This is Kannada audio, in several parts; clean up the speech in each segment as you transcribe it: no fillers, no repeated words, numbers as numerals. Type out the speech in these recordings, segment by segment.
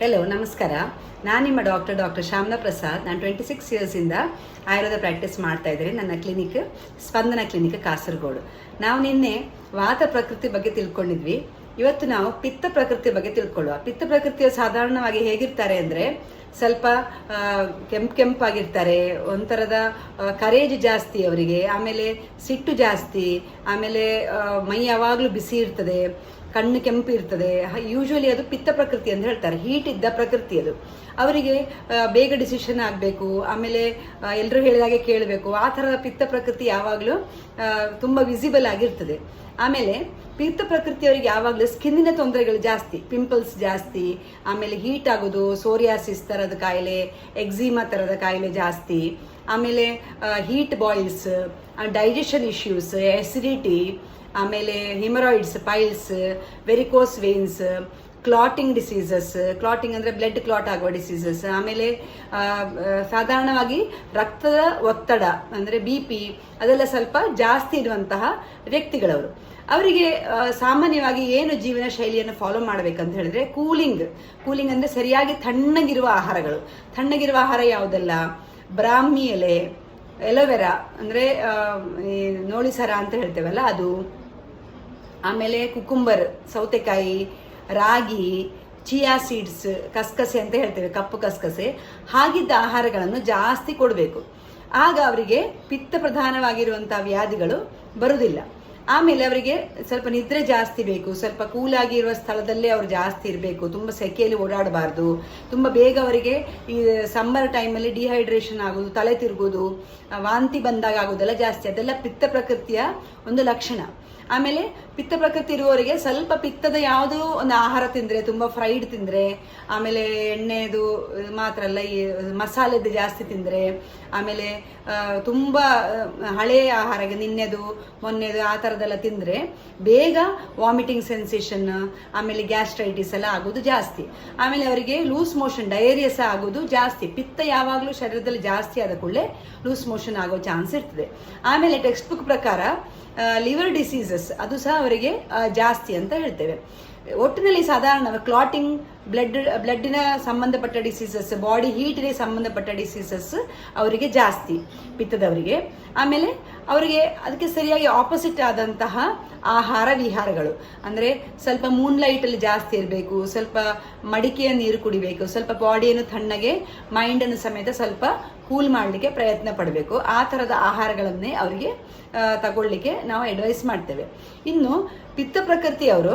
ಹೆಲೋ ನಮಸ್ಕಾರ. ನಾನು ನಿಮ್ಮ ಡಾಕ್ಟರ್ ಶ್ಯಾಮಲಾ ಪ್ರಸಾದ್. ನಾನು 26 ಇಯರ್ಸಿಂದ ಆಯುರ್ವೇದ ಪ್ರಾಕ್ಟೀಸ್ ಮಾಡ್ತಾ ಇದ್ದೀನಿ. ನನ್ನ ಕ್ಲಿನಿಕ್ ಸ್ಪಂದನ ಕ್ಲಿನಿಕ್ ಕಾಸರಗೋಡು. ನಾವು ನಿನ್ನೆ ವಾತ ಪ್ರಕೃತಿ ಬಗ್ಗೆ ತಿಳ್ಕೊಂಡಿದ್ವಿ. ಇವತ್ತು ನಾವು ಪಿತ್ತ ಪ್ರಕೃತಿ ಬಗ್ಗೆ ತಿಳ್ಕೊಳ್ಳುವ. ಪಿತ್ತ ಪ್ರಕೃತಿಯ ಸಾಧಾರಣವಾಗಿ ಹೇಗಿರ್ತಾರೆ ಅಂದರೆ ಸ್ವಲ್ಪ ಕೆಂಪಾಗಿರ್ತಾರೆ, ಒಂಥರದ ಕರೇಜ್ ಜಾಸ್ತಿ ಅವರಿಗೆ, ಆಮೇಲೆ ಸಿಟ್ಟು ಜಾಸ್ತಿ, ಆಮೇಲೆ ಮೈ ಯಾವಾಗಲೂ ಬಿಸಿ ಇರ್ತದೆ, ಕಣ್ಣು ಕೆಂಪು ಇರ್ತದೆ. ಯೂಶುವಲಿ ಅದು ಪಿತ್ತ ಪ್ರಕೃತಿ ಅಂತ ಹೇಳ್ತಾರೆ, ಹೀಟ್ ಇದ್ದ ಪ್ರಕೃತಿ ಅದು. ಅವರಿಗೆ ಬೇಗ ಡಿಸಿಷನ್ ಆಗಬೇಕು, ಆಮೇಲೆ ಎಲ್ಲರೂ ಹೇಳಿದಾಗೆ ಕೇಳಬೇಕು, ಆ ಥರದ ಪಿತ್ತ ಪ್ರಕೃತಿ ಯಾವಾಗಲೂ ತುಂಬ ವಿಸಿಬಲ್ ಆಗಿರ್ತದೆ. ಆಮೇಲೆ ಪಿತ್ತ ಪ್ರಕೃತಿಯವರಿಗೆ ಯಾವಾಗಲೂ ಸ್ಕಿನ್ನಿನ ತೊಂದರೆಗಳು ಜಾಸ್ತಿ, ಪಿಂಪಲ್ಸ್ ಜಾಸ್ತಿ, ಆಮೇಲೆ ಹೀಟ್ ಆಗೋದು, ಸೋರಿಯಾಸಿಸ್ ಥರದ ಕಾಯಿಲೆ, ಎಕ್ಸಿಮಾ ಥರದ ಕಾಯಿಲೆ ಜಾಸ್ತಿ, ಆಮೇಲೆ heat boils, digestion issues, acidity, ಆಮೇಲೆ haemorrhoids, piles, varicose veins, clotting diseases, clotting ಅಂದರೆ ಬ್ಲಡ್ ಕ್ಲಾಟ್ ಆಗುವ ಡಿಸೀಸಸ್, ಆಮೇಲೆ ಸಾಧಾರಣವಾಗಿ ರಕ್ತದ ಒತ್ತಡ ಅಂದರೆ BP ಅದೆಲ್ಲ ಸ್ವಲ್ಪ ಜಾಸ್ತಿ ಇರುವಂತಹ ವ್ಯಕ್ತಿಗಳವರು. ಅವರಿಗೆ ಸಾಮಾನ್ಯವಾಗಿ ಏನು ಜೀವನ ಶೈಲಿಯನ್ನು ಫಾಲೋ ಮಾಡಬೇಕಂತ ಹೇಳಿದ್ರೆ ಕೂಲಿಂಗ್ ಅಂದರೆ ಸರಿಯಾಗಿ ತಣ್ಣಗಿರುವ ಆಹಾರಗಳು. ತಣ್ಣಗಿರುವ ಆಹಾರ ಯಾವುದೆಲ್ಲ? ಬ್ರಾಹ್ಮಿ ಎಲೆ, ಎಲೋವೆರಾ ಅಂದರೆ ನೋಳಿಸರ ಅಂತ ಹೇಳ್ತೇವಲ್ಲ ಅದು, ಆಮೇಲೆ ಕುಕುಂಬರ್, ಸೌತೆಕಾಯಿ, ರಾಗಿ, ಚಿಯಾ ಸೀಡ್ಸ್, ಕಸ್ಕಸೆ ಅಂತ ಹೇಳ್ತೇವೆ, ಕಪ್ಪು ಕಸ್ಕಸೆ, ಹಾಗಿದ್ದ ಆಹಾರಗಳನ್ನು ಜಾಸ್ತಿ ಕೊಡಬೇಕು. ಆಗ ಅವರಿಗೆ ಪಿತ್ತ ಪ್ರಧಾನವಾಗಿರುವಂತಹ ವ್ಯಾಧಿಗಳು ಬರುವುದಿಲ್ಲ. ಆಮೇಲೆ ಅವರಿಗೆ ಸ್ವಲ್ಪ ನಿದ್ರೆ ಜಾಸ್ತಿ ಬೇಕು, ಸ್ವಲ್ಪ ಕೂಲಾಗಿರುವ ಸ್ಥಳದಲ್ಲೇ ಅವರು ಜಾಸ್ತಿ ಇರಬೇಕು, ತುಂಬ ಸೆಕೆಯಲ್ಲಿ ಓಡಾಡಬಾರ್ದು. ತುಂಬ ಬೇಗ ಅವರಿಗೆ ಈ ಸಮ್ಮರ್ ಟೈಮಲ್ಲಿ ಡಿಹೈಡ್ರೇಷನ್ ಆಗೋದು, ತಲೆ ತಿರುಗೋದು, ವಾಂತಿ ಬಂದಾಗ ಆಗೋದೆಲ್ಲ ಜಾಸ್ತಿ. ಅದೆಲ್ಲ ಪಿತ್ತ ಪ್ರಕೃತಿಯ ಒಂದು ಲಕ್ಷಣ. ಆಮೇಲೆ ಪಿತ್ತ ಪ್ರಕೃತಿ ಇರುವವರಿಗೆ ಸ್ವಲ್ಪ ಪಿತ್ತದ ಯಾವುದೋ ಒಂದು ಆಹಾರ ತಿಂದರೆ, ತುಂಬ ಫ್ರೈಡ್ ತಿಂದರೆ, ಆಮೇಲೆ ಎಣ್ಣೆದು ಮಾತ್ರ ಅಲ್ಲ, ಈ ಮಸಾಲೆದು ಜಾಸ್ತಿ ತಿಂದರೆ, ಆಮೇಲೆ ತುಂಬ ಹಳೆಯ ಆಹಾರ, ನಿನ್ನೆದು ಮೊನ್ನೆದು ಆ ಥರದ್ದೆಲ್ಲ ತಿಂದರೆ ಬೇಗ ವಾಮಿಟಿಂಗ್ ಸೆನ್ಸೇಷನ್, ಆಮೇಲೆ ಗ್ಯಾಸ್ಟ್ರೈಟಿಸ್ ಎಲ್ಲ ಆಗೋದು ಜಾಸ್ತಿ. ಆಮೇಲೆ ಅವರಿಗೆ ಲೂಸ್ ಮೋಷನ್, ಡಯೇರಿಯಾ ಸಹ ಆಗೋದು ಜಾಸ್ತಿ. ಪಿತ್ತ ಯಾವಾಗಲೂ ಶರೀರದಲ್ಲಿ ಜಾಸ್ತಿ ಆದ ಕೂಡಲೇ ಲೂಸ್ ಮೋಷನ್ ಆಗೋ ಚಾನ್ಸ್ ಇರ್ತದೆ. ಆಮೇಲೆ ಟೆಕ್ಸ್ಟ್ ಬುಕ್ ಪ್ರಕಾರ ಲಿವರ್ ಡಿಸೀಸಸ್ ಅದು ಸಹ ಅವರಿಗೆ ಜಾಸ್ತಿ ಅಂತ ಹೇಳ್ತೇವೆ. ಒಟ್ಟಿನಲ್ಲಿ ಸಾಧಾರಣ ಕ್ಲಾಟಿಂಗ್, ಬ್ಲಡ್ಡಿನ ಸಂಬಂಧಪಟ್ಟ ಡಿಸೀಸಸ್, ಬಾಡಿ ಹೀಟ್ಗೆ ಸಂಬಂಧಪಟ್ಟ ಡಿಸೀಸಸ್ ಅವರಿಗೆ ಜಾಸ್ತಿ ಪಿತ್ತದವರಿಗೆ. ಆಮೇಲೆ ಅವರಿಗೆ ಅದಕ್ಕೆ ಸರಿಯಾಗಿ ಆಪೋಸಿಟ್ ಆದಂತಹ ಆಹಾರ ವಿಹಾರಗಳು ಅಂದರೆ ಸ್ವಲ್ಪ ಮೂನ್ಲೈಟಲ್ಲಿ ಜಾಸ್ತಿ ಇರಬೇಕು, ಸ್ವಲ್ಪ ಮಡಿಕೆಯ ನೀರು ಕುಡಿಬೇಕು, ಸ್ವಲ್ಪ ಬಾಡಿಯನ್ನು ತಣ್ಣಗೆ, ಮೈಂಡನ್ನು ಸಮೇತ ಸ್ವಲ್ಪ ಕೂಲ್ ಮಾಡಲಿಕ್ಕೆ ಪ್ರಯತ್ನ ಪಡಬೇಕು. ಆ ಥರದ ಆಹಾರಗಳನ್ನೇ ಅವರಿಗೆ ತಗೊಳ್ಳಿಕ್ಕೆ ನಾವು ಅಡ್ವೈಸ್ ಮಾಡ್ತೇವೆ. ಇನ್ನು ಪಿತ್ತ ಪ್ರಕೃತಿಯವರು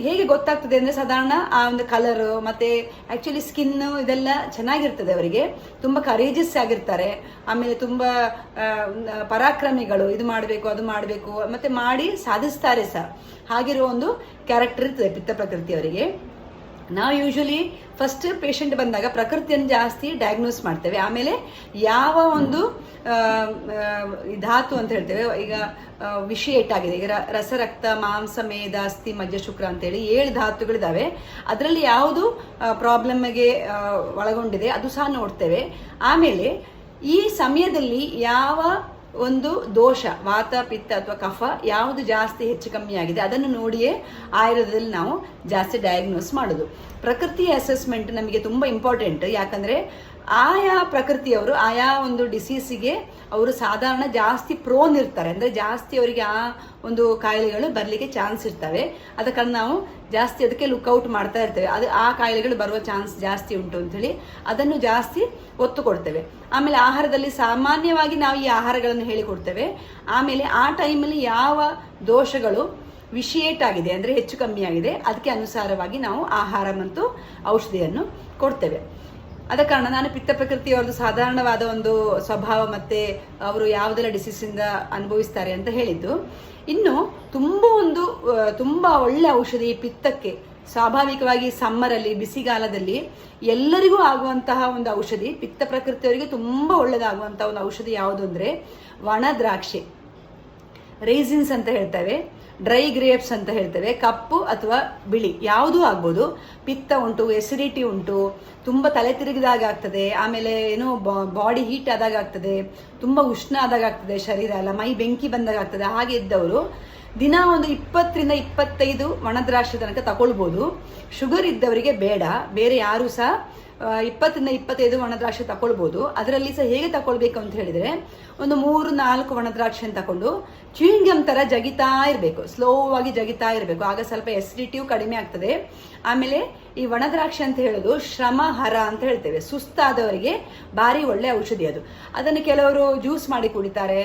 ಹೇಗೆ ಗೊತ್ತಾಗ್ತದೆ ಅಂದರೆ ಸಾಧಾರಣ ಆ ಒಂದು ಕಲರು ಮತ್ತು ಆ್ಯಕ್ಚುಲಿ ಸ್ಕಿನ್ನು ಇದೆಲ್ಲ ಚೆನ್ನಾಗಿರ್ತದೆ ಅವರಿಗೆ, ತುಂಬ ಕರೇಜಸ್ ಆಗಿರ್ತಾರೆ, ಆಮೇಲೆ ತುಂಬ ಪರಾಕ್ರಮಿಗಳು, ಇದು ಮಾಡಬೇಕು ಅದು ಮಾಡಬೇಕು ಮತ್ತು ಮಾಡಿ ಸಾಧಿಸ್ತಾರೆ ಸಹ. ಹಾಗಿರೋ ಒಂದು ಕ್ಯಾರೆಕ್ಟರ್ ಇರ್ತದೆ ಪಿತ್ತ ಪ್ರಕೃತಿಯವರಿಗೆ. ನಾವು ಯೂಶಲಿ ಫಸ್ಟ್ ಪೇಷಂಟ್ ಬಂದಾಗ ಪ್ರಕೃತಿಯನ್ನು ಜಾಸ್ತಿ ಡಯಾಗ್ನೋಸ್ ಮಾಡ್ತೇವೆ. ಆಮೇಲೆ ಯಾವ ಒಂದು ಧಾತು ಅಂತ ಹೇಳ್ತೇವೆ, ಈಗ ವಿಷಯೇಟ್ ಆಗಿದೆ, ಈಗ ರಸರಕ್ತ, ಮಾಂಸ, ಮೇಧ, ಅಸ್ಥಿ, ಮಜ್ಜ, ಶುಕ್ರ ಅಂತೇಳಿ 7 ಧಾತುಗಳಿದ್ದಾವೆ. ಅದರಲ್ಲಿ ಯಾವುದು ಪ್ರಾಬ್ಲಮ್ಗೆ ಒಳಗೊಂಡಿದೆ ಅದು ಸಹ ನೋಡ್ತೇವೆ. ಆಮೇಲೆ ಈ ಸಮಯದಲ್ಲಿ ಯಾವ ಒಂದು ದೋಷ, ವಾತ, ಪಿತ್ತ ಅಥವಾ ಕಫ ಯಾವುದು ಜಾಸ್ತಿ ಹೆಚ್ಚು ಕಮ್ಮಿ ಆಗಿದೆ ಅದನ್ನು ನೋಡಿಯೇ ಆಯುರ್ವೇದದಲ್ಲಿ ನಾವು ಜಾಸ್ತಿ ಡಯಾಗ್ನೋಸ್ ಮಾಡೋದು. ಪ್ರಕೃತಿ ಅಸೆಸ್ಮೆಂಟ್ ನಮಗೆ ತುಂಬ ಇಂಪಾರ್ಟೆಂಟ್. ಯಾಕಂದರೆ ಆಯಾ ಪ್ರಕೃತಿಯವರು ಆಯಾ ಒಂದು ಡಿಸೀಸಿಗೆ ಅವರು ಸಾಧಾರಣ ಜಾಸ್ತಿ ಪ್ರೋನ್ ಇರ್ತಾರೆ, ಅಂದರೆ ಜಾಸ್ತಿ ಅವರಿಗೆ ಆ ಒಂದು ಕಾಯಿಲೆಗಳು ಬರಲಿಕ್ಕೆ ಚಾನ್ಸ್ ಇರ್ತವೆ. ಅದ ಕಾರಣ ನಾವು ಜಾಸ್ತಿ ಅದಕ್ಕೆ ಲುಕ್ಔಟ್ ಮಾಡ್ತಾ ಇರ್ತೇವೆ. ಅದು ಆ ಕಾಯಿಲೆಗಳು ಬರುವ ಚಾನ್ಸ್ ಜಾಸ್ತಿ ಉಂಟು ಅಂಥೇಳಿ ಅದನ್ನು ಜಾಸ್ತಿ ಒತ್ತು ಕೊಡ್ತೇವೆ. ಆಮೇಲೆ ಆಹಾರದಲ್ಲಿ ಸಾಮಾನ್ಯವಾಗಿ ನಾವು ಈ ಆಹಾರಗಳನ್ನು ಹೇಳಿಕೊಡ್ತೇವೆ. ಆಮೇಲೆ ಆ ಟೈಮಲ್ಲಿ ಯಾವ ದೋಷಗಳು ವಿಷಯೇಟ್ ಆಗಿದೆ ಅಂದರೆ ಹೆಚ್ಚು ಕಮ್ಮಿ ಆಗಿದೆ ಅದಕ್ಕೆ ಅನುಸಾರವಾಗಿ ನಾವು ಆಹಾರ ಮತ್ತು ಔಷಧಿಯನ್ನು ಕೊಡ್ತೇವೆ. ಆದ ಕಾರಣ ನಾನು ಪಿತ್ತ ಪ್ರಕೃತಿಯವ್ರದ್ದು ಸಾಧಾರಣವಾದ ಒಂದು ಸ್ವಭಾವ ಮತ್ತು ಅವರು ಯಾವುದೆಲ್ಲ ಡಿಸೀಸಿಂದ ಅನುಭವಿಸ್ತಾರೆ ಅಂತ ಹೇಳಿದ್ದು. ಇನ್ನು ತುಂಬ ಒಳ್ಳೆ ಔಷಧಿ ಪಿತ್ತಕ್ಕೆ, ಸ್ವಾಭಾವಿಕವಾಗಿ ಸಮ್ಮರಲ್ಲಿ, ಬಿಸಿಗಾಲದಲ್ಲಿ ಎಲ್ಲರಿಗೂ ಆಗುವಂತಹ ಒಂದು ಔಷಧಿ, ಪಿತ್ತ ಪ್ರಕೃತಿಯವರಿಗೆ ತುಂಬ ಒಳ್ಳೆಯದಾಗುವಂತಹ ಒಂದು ಔಷಧಿ ಯಾವುದು ಅಂದರೆ ಒಣ ದ್ರಾಕ್ಷಿ, ರೈಸಿನ್ಸ್ ಅಂತ ಹೇಳ್ತೇವೆ, ಡ್ರೈ ಗ್ರೇಪ್ಸ್ ಅಂತ ಹೇಳ್ತೇವೆ, ಕಪ್ಪು ಅಥವಾ ಬಿಳಿ ಯಾವುದೂ ಆಗ್ಬೋದು. ಪಿತ್ತ ಉಂಟು, ಎಸಿಡಿಟಿ ಉಂಟು, ತುಂಬ ತಲೆ ತಿರುಗಿದಾಗ ಆಗ್ತದೆ, ಆಮೇಲೆ ಏನೋ ಬಾಡಿ ಹೀಟ್ ಆದಾಗ ಆಗ್ತದೆ, ತುಂಬ ಉಷ್ಣ ಆದಾಗ ಆಗ್ತದೆ, ಶರೀರ ಎಲ್ಲ ಮೈ ಬೆಂಕಿ ಬಂದಾಗ ಆಗ್ತದೆ. ಹಾಗೆ ಇದ್ದವರು ದಿನ ಒಂದು 20ರಿಂದ 25 ಒಣ ದ್ರಾಕ್ಷಿ ತನಕ ತಗೊಳ್ಬೋದು. ಶುಗರ್ ಇದ್ದವರಿಗೆ ಬೇಡ, ಬೇರೆ ಯಾರು ಸಹ 20ರಿಂದ 25 ಒಣ ದ್ರಾಕ್ಷಿ ತಗೊಳ್ಬೋದು. ಅದರಲ್ಲಿ ಸಹ ಹೇಗೆ ತಗೊಳ್ಬೇಕು ಅಂತ ಹೇಳಿದರೆ, ಒಂದು 3-4 ಒಣ ದ್ರಾಕ್ಷಿಯನ್ನು ತಗೊಂಡು ಚ್ಯೂಯಿಂಗಮ್ ಥರ ಜಗಿತಾ ಇರಬೇಕು, ಸ್ಲೋ ಆಗಿ ಜಗಿತಾ ಇರಬೇಕು. ಆಗ ಸ್ವಲ್ಪ ಎಸಿಡಿಟಿಯು ಕಡಿಮೆ ಆಗ್ತದೆ. ಆಮೇಲೆ ಈ ಒಣ ದ್ರಾಕ್ಷಿ ಅಂತ ಹೇಳೋದು ಶ್ರಮಹರ ಅಂತ ಹೇಳ್ತೇವೆ, ಸುಸ್ತಾದವರಿಗೆ ಭಾರಿ ಒಳ್ಳೆ ಔಷಧಿ ಅದು. ಅದನ್ನು ಕೆಲವರು ಜ್ಯೂಸ್ ಮಾಡಿ ಕುಡಿತಾರೆ,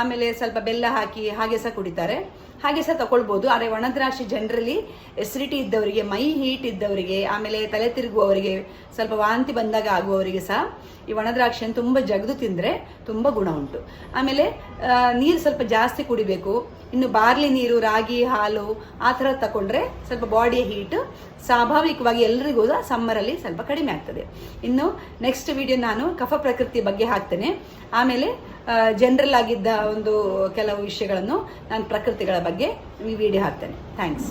ಆಮೇಲೆ ಸ್ವಲ್ಪ ಬೆಲ್ಲ ಹಾಕಿ ಹಾಗೆ ಸಹ ಕುಡಿತಾರೆ, ಹಾಗೆ ಸಹ ತಗೊಳ್ಬೋದು. ಆದರೆ ಒಣ ದ್ರಾಕ್ಷಿ ಜನರಲಿ ಎಸಿಡಿಟಿ ಇದ್ದವರಿಗೆ, ಮೈ ಹೀಟ್ ಇದ್ದವರಿಗೆ, ಆಮೇಲೆ ತಲೆ ತಿರುಗುವವರಿಗೆ, ಸ್ವಲ್ಪ ವಾಂತಿ ಬಂದಾಗ ಆಗುವವರಿಗೆ ಸಹ ಈ ಒಣ ದ್ರಾಕ್ಷಿಯನ್ನು ತುಂಬ ಜಗದು ತಿಂದರೆ ತುಂಬ ಗುಣ ಉಂಟು. ಆಮೇಲೆ ನೀರು ಸ್ವಲ್ಪ ಜಾಸ್ತಿ ಕುಡಿಬೇಕು. ಇನ್ನು ಬಾರ್ಲಿ ನೀರು, ರಾಗಿ ಹಾಲು ಆ ಥರ ತಗೊಂಡ್ರೆ ಸ್ವಲ್ಪ ಬಾಡಿಯ ಹೀಟ್ ಸ್ವಾಭಾವಿಕವಾಗಿ ಎಲ್ರಿಗೂ ಸಮ್ಮರಲ್ಲಿ ಸ್ವಲ್ಪ ಕಡಿಮೆ ಆಗ್ತದೆ. ಇನ್ನು ನೆಕ್ಸ್ಟ್ ವಿಡಿಯೋ ನಾನು ಕಫ ಪ್ರಕೃತಿ ಬಗ್ಗೆ ಹಾಕ್ತೇನೆ. ಆಮೇಲೆ ಜನರಲ್ ಆಗಿದ್ದ ಒಂದು ಕೆಲವು ವಿಷಯಗಳನ್ನು ನಾನು ಪ್ರಕೃತಿಗಳ ಬಗ್ಗೆ ಈ ವಿಡಿಯೋ ಹಾಕ್ತೇನೆ. ಥ್ಯಾಂಕ್ಸ್.